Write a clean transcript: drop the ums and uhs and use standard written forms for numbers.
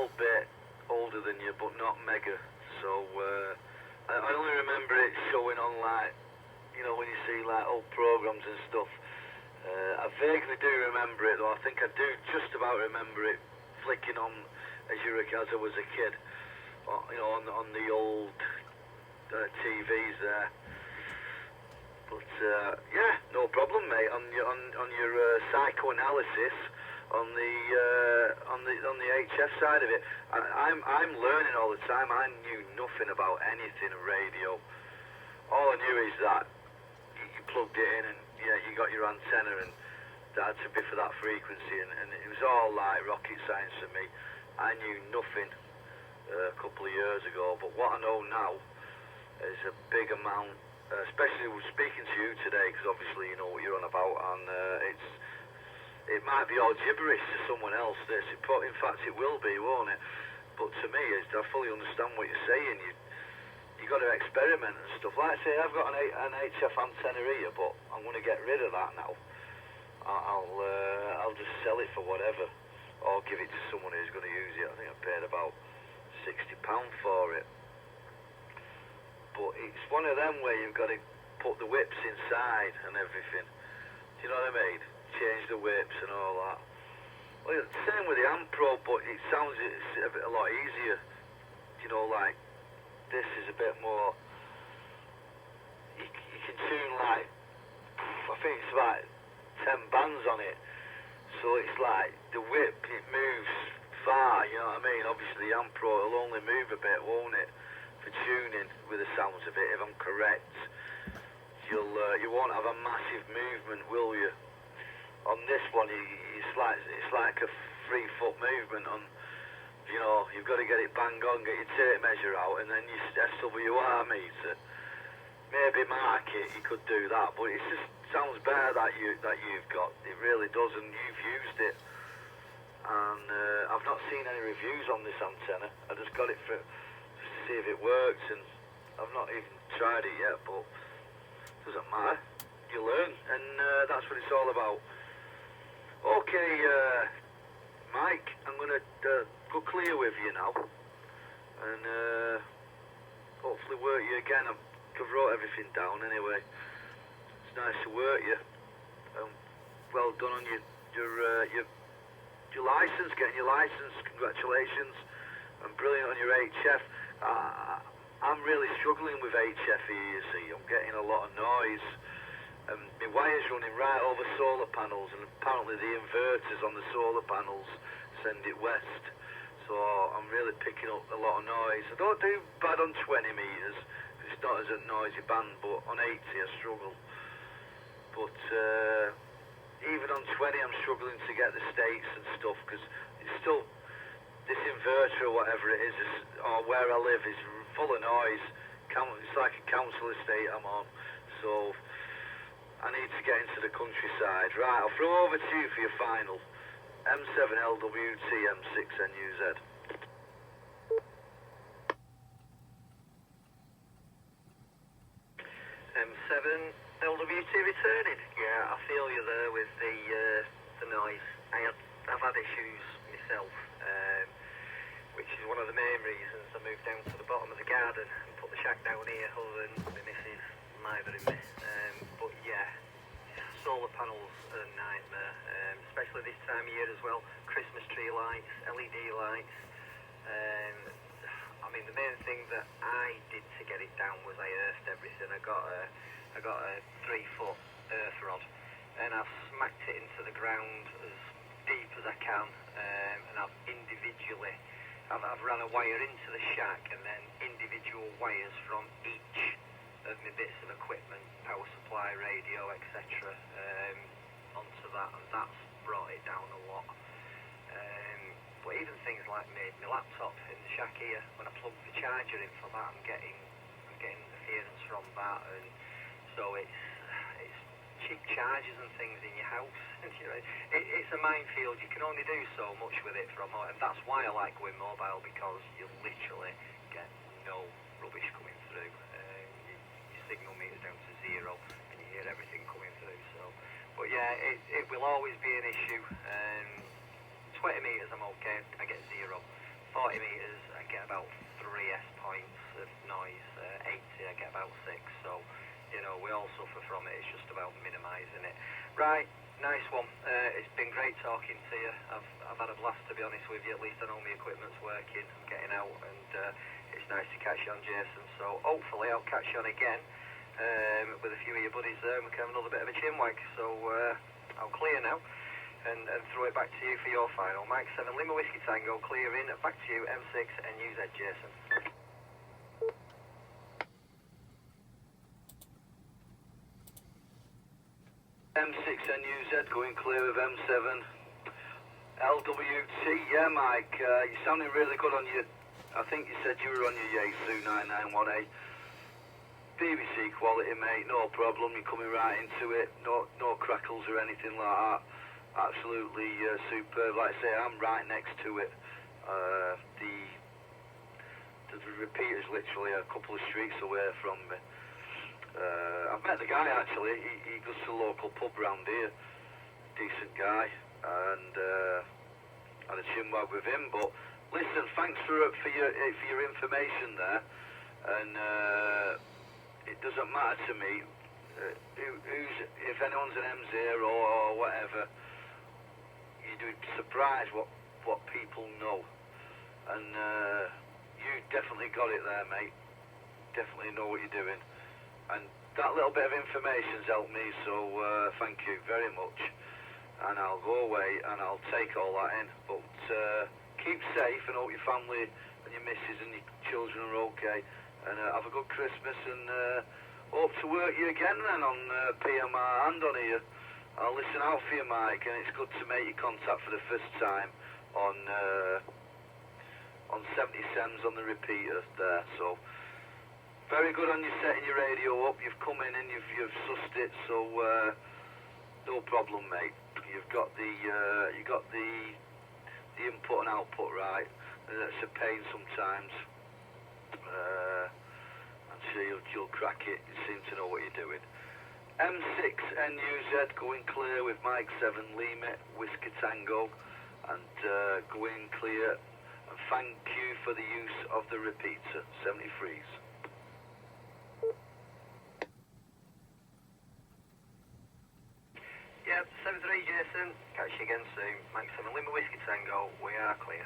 little bit older than you, but not mega. So I only remember it showing on, like, you know, when you see like old programs and stuff. I vaguely do remember it, though. I think I do just about remember it flicking on as I was a kid. You know, on the old TVs there. But yeah, no problem, mate. On your psychoanalysis on the HF side of it, I'm learning all the time. I knew nothing about anything radio. All I knew is that you plugged it in and yeah, you got your antenna and that had to be for that frequency, and it was all like rocket science for me. I knew nothing a couple of years ago, but what I know now is a big amount. Especially with speaking to you today, because obviously you know what you're on about, and it might be all gibberish to someone else. In fact, it will be, won't it? But to me, I fully understand what you're saying. You got to experiment and stuff. Like I say, I've got an HF antenna here, but I'm going to get rid of that now. I'll just sell it for whatever, or give it to someone who's going to use it. I think I paid about £60 for it. But it's one of them where you've got to put the whips inside and everything. Do you know what I mean? Change the whips and all that. Well, same with the amp probe, but it sounds a lot easier. You know, like this is a bit more. You can tune like, I think it's like 10 bands on it. So it's like the whip, it moves far. You know what I mean? Obviously, the amp probe will only move a bit, won't it? For tuning with the sounds of it, if I'm correct, you won't have a massive movement, will you? On this one, it's like a 3-foot movement. On, you know, you've got to get it bang on, get your tape measure out, and then your SWR meter. Maybe mark it. You could do that, but it just sounds better that you've got. It really does, and you've used it. And I've not seen any reviews on this antenna. I just got it for. See if it works, and I've not even tried it yet, but it doesn't matter. You learn, and that's what it's all about. Okay, Mike, I'm going to go clear with you now, and hopefully work you again. I've wrote everything down anyway. It's nice to work you. Well done on your license, getting your license. Congratulations, and brilliant on your HF. I'm really struggling with HF here, you see. I'm getting a lot of noise, and my wire's running right over solar panels, and apparently the inverters on the solar panels send it west, so I'm really picking up a lot of noise. I don't do bad on 20 metres, it's not as a noisy band, but on 80 I struggle. But even on 20 I'm struggling to get the states and stuff, because it's still, this inverter or whatever it is, or where I live, is full of noise. It's like a council estate I'm on, so I need to get into the countryside. Right, I'll throw over to you for your final. M7LWT M6NUZ. M7LWT returning. Yeah, I feel you there with the noise. I've had issues myself, which is one of the main reasons I moved down to the bottom of the garden and put the shack down here, other than the missus mithering me. But yeah, solar panels are a nightmare, especially this time of year as well. Christmas tree lights, LED lights. I mean, the main thing that I did to get it down was I earthed everything. I got a 3-foot earth rod, and I've smacked it into the ground as deep as I can, and I've run a wire into the shack, and then individual wires from each of my bits of equipment, power supply, radio, etc., onto that, and that's brought it down a lot. But even things like my laptop in the shack here, when I plug the charger in for that, I'm getting interference from that, and so it's cheap chargers and things in your house. It's a minefield. You can only do so much with it from home, and that's why I like going mobile, because you literally get no rubbish coming through. Your signal meter's down to 0, and you hear everything coming through. So, but yeah, it will always be an issue. 20 metres I'm okay, I get 0. 40 metres, I get about 3 S points of noise. 80, I get about 6. So, you know, we all suffer from it. It's just about minimising it. Right, nice one. It's been great talking to you. I've had a blast, to be honest with you. At least I know my equipment's working. I'm getting out, and it's nice to catch you on, Jason. So hopefully I'll catch you on again with a few of your buddies there, and we can have another bit of a chinwag. So I'll clear now and throw it back to you for your final. Mike 7 Lima Whiskey Tango, clear in. Back to you, M6 and UZ, Jason. M6 NUZ going clear of M7. LWT, yeah Mike, you're sounding really good on your, I think you said you were on your Yaesu 991A. BBC quality mate, no problem, you're coming right into it, no crackles or anything like that. Absolutely superb, like I say, I'm right next to it. The repeater's literally a couple of streets away from me. I've met the guy actually, he goes to the local pub round here, decent guy, and had a chinwag with him. But listen, thanks for your information there, and it doesn't matter to me if anyone's an M0 or whatever, you'd be surprised what people know, and you definitely got it there mate, definitely know what you're doing. And that little bit of information's helped me, so thank you very much. And I'll go away and I'll take all that in. But keep safe and hope your family and your missus and your children are okay. And have a good Christmas and hope to work you again then on PMR and on here. I'll listen out for you, Mike, and it's good to make your contact for the first time on 70 cents on the repeater there. So. Very good on you setting your radio up. You've come in and you've sussed it, so no problem, mate. You've got the input and output right. That's a pain sometimes. I'm sure you'll crack it. You seem to know what you're doing. M6 NUZ going clear with Mike 7 Lima Whiskey Tango, and going clear. And thank you for the use of the repeater 73s. Yep, 7-3 Jason, catch you again soon. Mike 7 Lima Whiskey Tango, we are clear.